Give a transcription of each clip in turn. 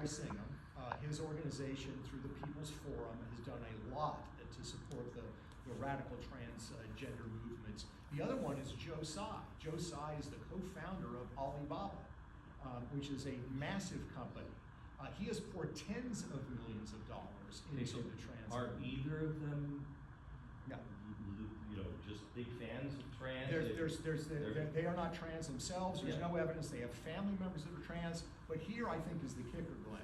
Singham, his organization through the People's Forum has done a lot to support the radical transgender movements. The other one is Joe Tsai. Joe Tsai is the co-founder of Alibaba, which is a massive company. He has poured tens of millions of dollars into the trans. Are either of them, No. just big fans of trans? They are not trans themselves. There's Yeah. no evidence. They have family members that are trans. But here, I think, is the kicker, Glenn.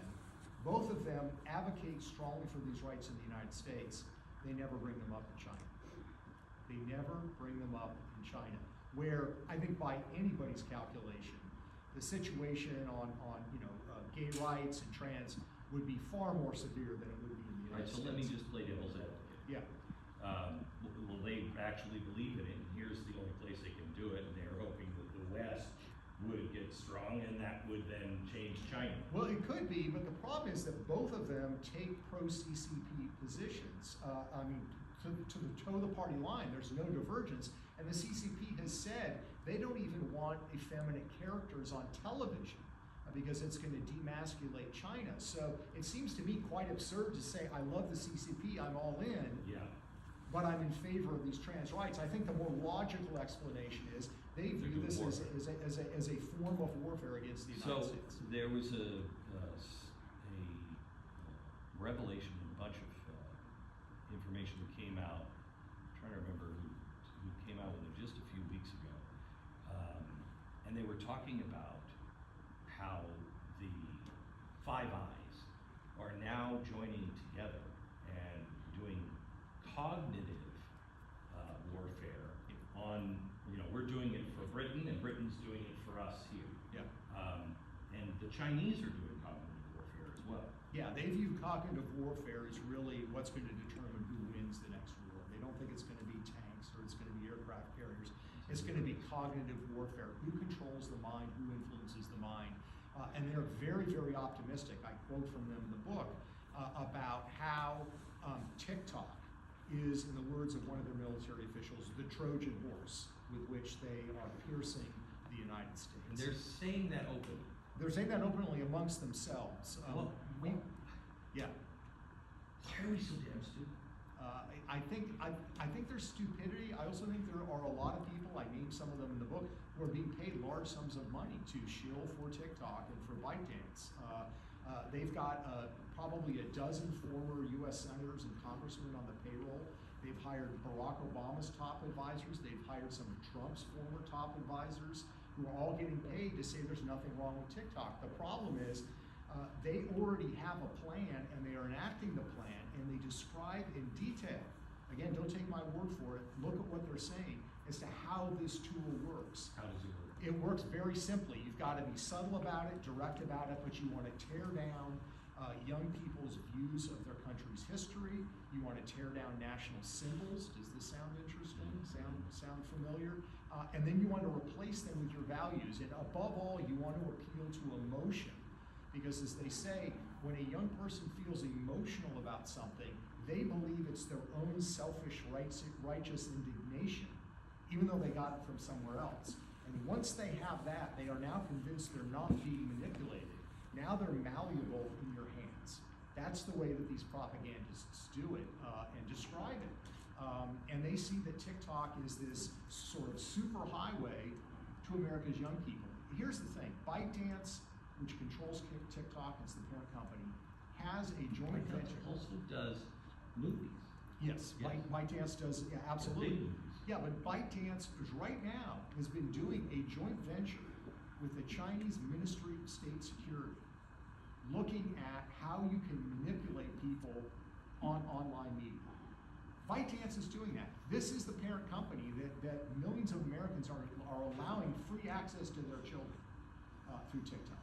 Both of them advocate strongly for these rights in the United States. They never bring them up in China. They never bring them up in China, where I think by anybody's calculation, the situation on gay rights and trans would be far more severe than it would be in the United States. So let me just play devil's advocate. Yeah. Will they actually believe in it? And here's the only place they can do it, and they're hoping that the West would get strong, and that would then change China. Well, it could be, but the problem is that both of them take pro-CCP positions. To toe the party line, there's no divergence, and the CCP has said they don't even want effeminate characters on television because it's going to demasculate China. So it seems to me quite absurd to say, I love the CCP, I'm all in, Yeah. but I'm in favor of these trans rights. I think the more logical explanation is they view this as a form of warfare against the United States. So there was a revelation, a bunch of information that came out. I'm trying to remember who came out with it just a few weeks ago. And they were talking about how the Five Eyes are now joining together and doing cognitive warfare on, we're doing it for Britain and Britain's doing it for us here. Yeah. And the Chinese are doing cognitive warfare as well. Yeah, they view cognitive warfare as really what's going to determine who wins the next war. They don't think it's going to be tanks or it's going to be aircraft carriers. It's going to be cognitive warfare. Who controls the mind? Who influences the mind? And they're very, very optimistic. I quote from them in the book about how TikTok is, in the words of one of their military officials, the Trojan horse with which they are piercing the United States. And they're saying that openly. They're saying that openly amongst themselves. Yeah. Why are we so damn stupid? I think there's stupidity. I also think there are a lot of people, I named some of them in the book, who are being paid large sums of money to shill for TikTok and for ByteDance. They've got probably a dozen former U.S. senators and congressmen on the payroll. They've hired Barack Obama's top advisors. They've hired some of Trump's former top advisors who are all getting paid to say there's nothing wrong with TikTok. The problem is they already have a plan and they are enacting the plan and they describe in detail, again, don't take my word for it, look at what they're saying as to how this tool works. How does it work? It works very simply. You've got to be subtle about it, direct about it, but you want to tear down young people's views of their country's history. You want to tear down national symbols. Does this sound interesting? Sound familiar? And then you want to replace them with your values. And above all, you want to appeal to emotion. Because as they say, when a young person feels emotional about something, they believe it's their own selfish, righteous indignation, even though they got it from somewhere else. And once they have that, they are now convinced they're not being manipulated. Now they're malleable in your hands. That's the way that these propagandists do it and describe it. And they see that TikTok is this sort of super highway to America's young people. Here's the thing, ByteDance, which controls TikTok, it's the parent company, has a joint venture. Also does movies. Yes, ByteDance does, yeah, absolutely. Yeah, but ByteDance right now has been doing a joint venture with the Chinese Ministry of State Security, looking at how you can manipulate people on online media. ByteDance is doing that. This is the parent company that millions of Americans are allowing free access to their children through TikTok.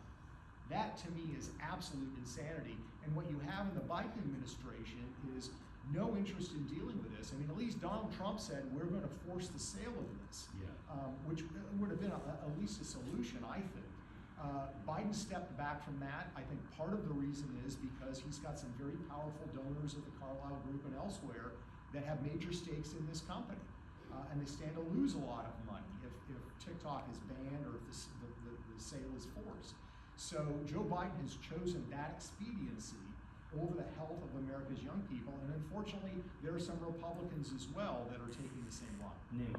That, to me, is absolute insanity. And what you have in the Biden administration is no interest in dealing with this. I mean, at least Donald Trump said, we're going to force the sale of this, which would have been at least a solution, I think. Biden stepped back from that. I think part of the reason is because he's got some very powerful donors at the Carlyle Group and elsewhere that have major stakes in this company. And they stand to lose a lot of money if TikTok is banned or if the sale is forced. So Joe Biden has chosen that expediency over the health of America's young people, and unfortunately, there are some Republicans as well that are taking the same line. Name